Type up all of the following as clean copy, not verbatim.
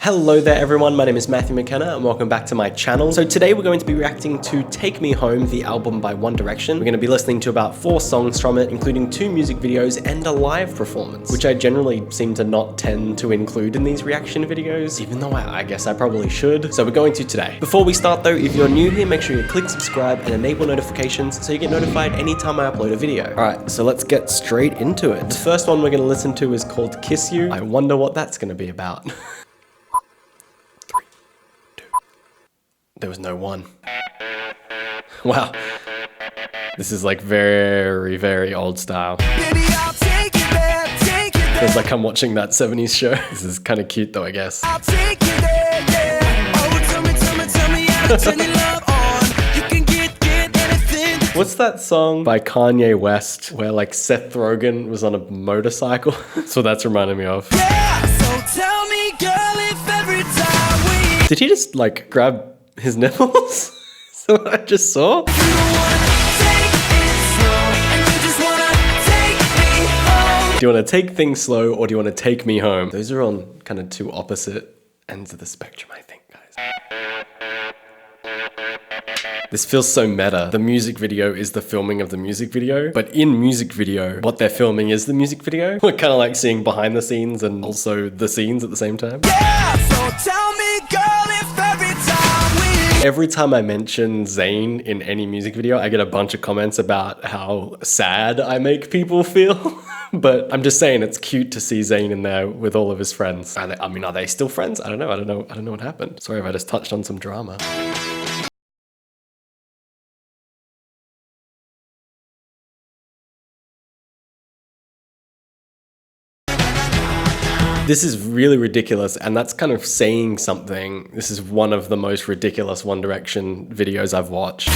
Hello there everyone, my name is Mathew McKenna and welcome back to my channel. So today we're going to be reacting to Take Me Home, the album by One Direction. We're going to be listening to about 4 songs from it, including 2 music videos and a live performance, which I generally seem to not tend to include in these reaction videos, even though I guess I probably should. So we're going to today. Before we start though, if you're new here, make sure you click subscribe and enable notifications so you get notified anytime I upload a video. Alright, so let's get straight into it. The first one we're going to listen to is called Kiss You. I wonder what that's going to be about. There was no one. Wow. This is like very, very old style. Feels like I'm watching that 70s show. This is kind of cute though, I guess. What's that song by Kanye West where like Seth Rogen was on a motorcycle? That's what that's reminding me of. Yeah, so tell me, girl, if every time we... Did he just like grab his nipples? So what I just saw? Do you want to take things slow or do you want to take me home? Those are on kind of 2 opposite ends of the spectrum, I think, guys. This feels so meta. The music video is the filming of the music video, but in music video, what they're filming is the music video. We're kind of like seeing behind the scenes and also the scenes at the same time. Yeah, so tell me, girl, if every time I mention Zayn in any music video, I get a bunch of comments about how sad I make people feel. But I'm just saying it's cute to see Zayn in there with all of his friends. Are they still friends? I don't know what happened. Sorry if I just touched on some drama. This is really ridiculous, and that's kind of saying something. This is one of the most ridiculous One Direction videos I've watched.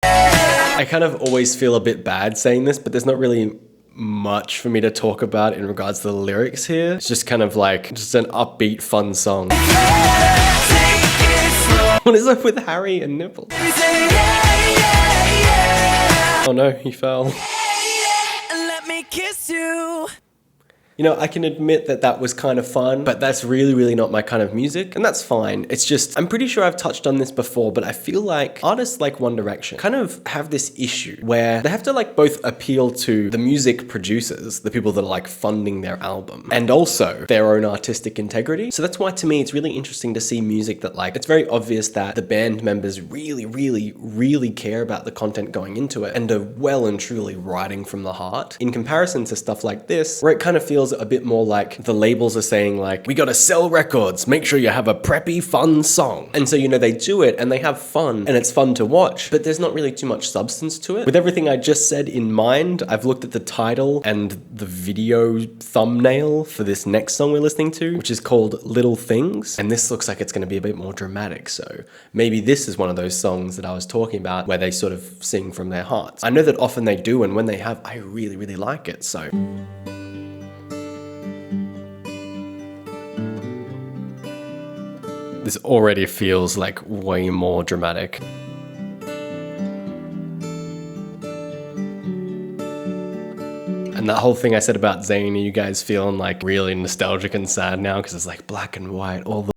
I kind of always feel a bit bad saying this, but there's not really much for me to talk about in regards to the lyrics here. It's just kind of like, just an upbeat, fun song. What is up with Harry and nipples? Oh no, he fell. Let me kiss you. You know, I can admit that that was kind of fun, but that's really not my kind of music, and that's fine. It's just, I'm pretty sure I've touched on this before, but I feel like artists like One Direction kind of have this issue where they have to like both appeal to the music producers, the people that are like funding their album, and also their own artistic integrity. So that's why to me, it's really interesting to see music that like, it's very obvious that the band members really care about the content going into it and are well and truly writing from the heart, in comparison to stuff like this, where it kind of feels a bit more like the labels are saying like, we gotta sell records, make sure you have a preppy fun song. And so, you know, they do it and they have fun and it's fun to watch, but there's not really too much substance to it. With everything I just said in mind, I've looked at the title and the video thumbnail for this next song we're listening to, which is called Little Things. And this looks like it's gonna be a bit more dramatic. So maybe this is one of those songs that I was talking about where they sort of sing from their hearts. I know that often they do, and when they have, I really like it, so. This already feels like way more dramatic. And that whole thing I said about Zayn, are you guys feeling like really nostalgic and sad now? Because it's like black and white, all the...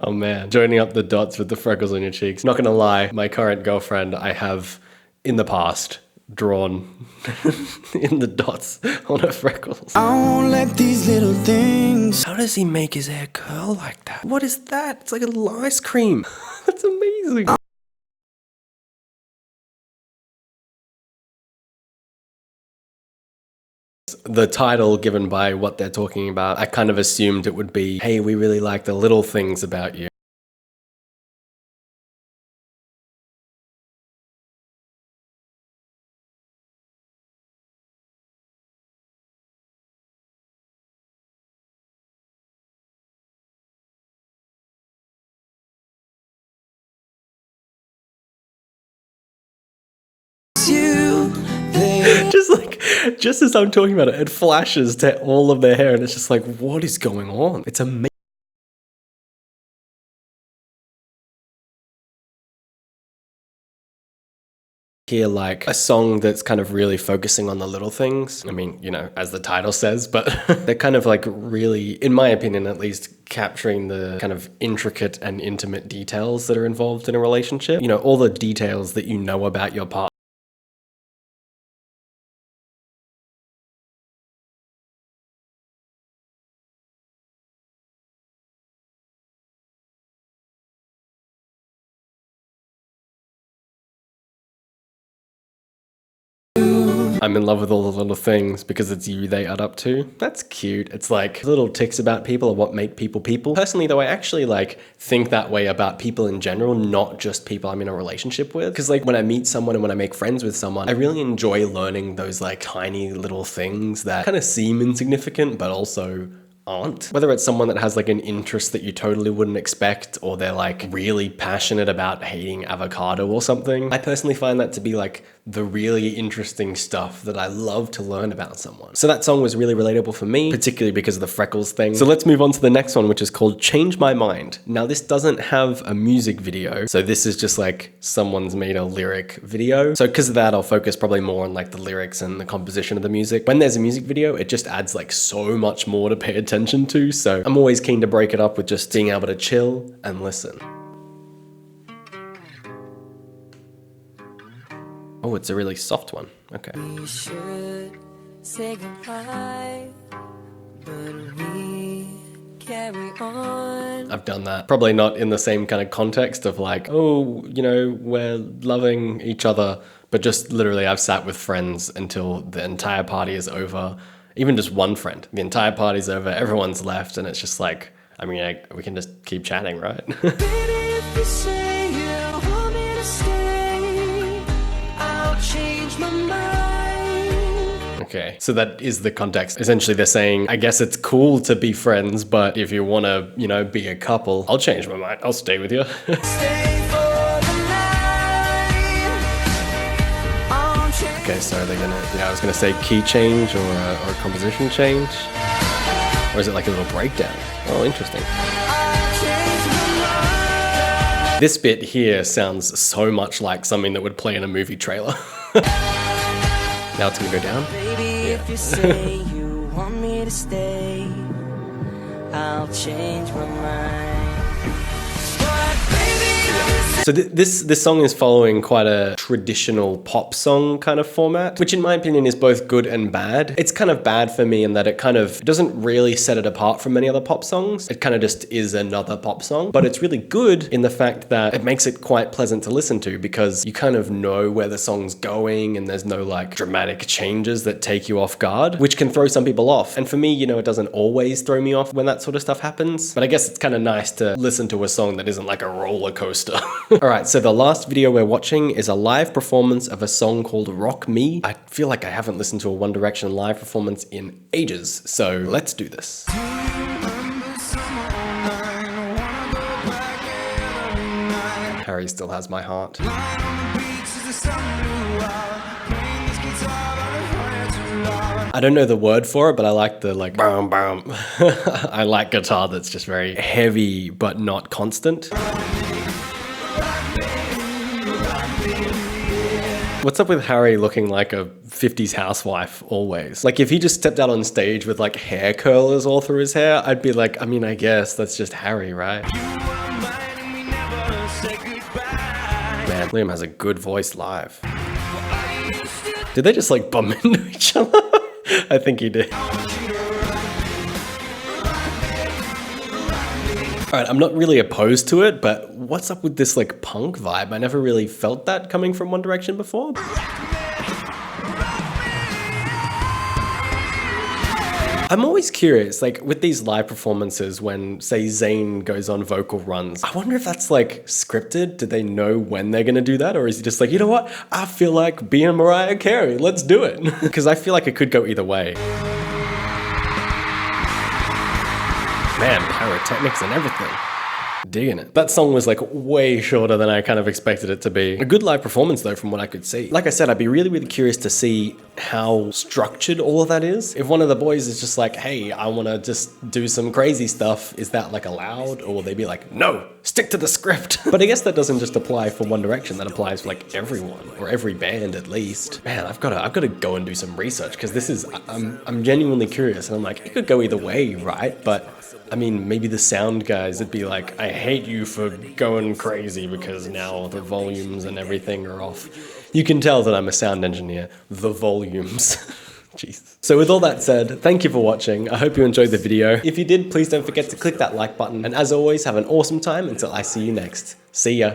Oh man, joining up the dots with the freckles on your cheeks. Not gonna lie, my current girlfriend, I have in the past drawn in the dots on her freckles. I won't let these little things... How does he make his hair curl like that? What is that? It's like a little ice cream. That's amazing. The title given by what they're talking about, I kind of assumed it would be, hey, we really like the little things about you. Just as I'm talking about it, it flashes to all of their hair and it's just like, what is going on? It's amazing. hear like a song that's kind of really focusing on the little things. I mean, you know, as the title says, but they're kind of like really, in my opinion at least, capturing the kind of intricate and intimate details that are involved in a relationship. You know, all the details that you know about your partner. I'm in love with all the little things because it's you they add up to. That's cute. It's like little ticks about people are what make people people. Personally though, I actually like think that way about people in general, not just people I'm in a relationship with. Because like when I meet someone and when I make friends with someone, I really enjoy learning those like tiny little things that kind of seem insignificant but also aren't. Whether it's someone that has like an interest that you totally wouldn't expect, or they're like really passionate about hating avocado or something. I personally find that to be like the really interesting stuff that I love to learn about someone. So that song was really relatable for me, particularly because of the freckles thing. So let's move on to the next one, which is called Change My Mind. Now this doesn't have a music video. So this is just like someone's made a lyric video. So because of that, I'll focus probably more on like the lyrics and the composition of the music. When there's a music video, it just adds like so much more to pay attention to. So I'm always keen to break it up with just being able to chill and listen. Oh, it's a really soft one. Okay. We should say goodbye, but we carry on. I've done that. Probably not in the same kind of context of like, oh, you know, we're loving each other, but just literally I've sat with friends until the entire party is over. Even just one friend. The entire party's over, everyone's left, and it's just like, I mean, we can just keep chatting, right? Okay, so that is the context. Essentially, they're saying, I guess it's cool to be friends, but if you want to, you know, be a couple, I'll change my mind. I'll stay with you. Okay, so they're gonna, yeah, I was gonna say key change or composition change. Or is it like a little breakdown? Oh, interesting. This bit here sounds so much like something that would play in a movie trailer. Now it's gonna go down. Baby, if you say you want me to stay, I'll change my mind. So this song is following quite a traditional pop song kind of format, which in my opinion is both good and bad. It's kind of bad for me in that it kind of doesn't really set it apart from many other pop songs. It kind of just is another pop song, but it's really good in the fact that it makes it quite pleasant to listen to because you kind of know where the song's going and there's no like dramatic changes that take you off guard, which can throw some people off. And for me, you know, it doesn't always throw me off when that sort of stuff happens, but I guess it's kind of nice to listen to a song that isn't like a roller coaster. Alright, so the last video we're watching is a live performance of a song called Rock Me. I feel like I haven't listened to a One Direction live performance in ages, so let's do this. Harry still has my heart. I don't know the word for it, but I like the like bam bam. I like guitar that's just very heavy but not constant. What's up with Harry looking like a 50s housewife always? Like if he just stepped out on stage with like hair curlers all through his hair, I'd be like, I mean, I guess that's just Harry, right? Man, Liam has a good voice live. Did they just like bump into each other? I think he did. Alright, I'm not really opposed to it, but what's up with this like punk vibe? I never really felt that coming from One Direction before. I'm always curious, like with these live performances when, say, Zayn goes on vocal runs, I wonder if that's like scripted. Do they know when they're gonna do that? Or is he just like, you know what? I feel like being Mariah Carey, let's do it. Because I feel like it could go either way. Man, pyrotechnics and everything. Digging it. That song was like way shorter than I kind of expected it to be. A good live performance though, from what I could see. Like I said, I'd be really, really curious to see how structured all of that is. If one of the boys is just like, hey, I want to just do some crazy stuff, is that like allowed? Or will they be like, no, stick to the script? But I guess that doesn't just apply for One Direction, that applies for like everyone, or every band at least. Man, I've got to go and do some research, because this is, I'm genuinely curious, and I'm like, it could go either way, right? But I mean, maybe the sound guys would be like, I hate you for going crazy because now the volumes and everything are off. You can tell that I'm a sound engineer. The volumes. Jeez. So with all that said, thank you for watching. I hope you enjoyed the video. If you did, please don't forget to click that like button. And as always, have an awesome time until I see you next. See ya.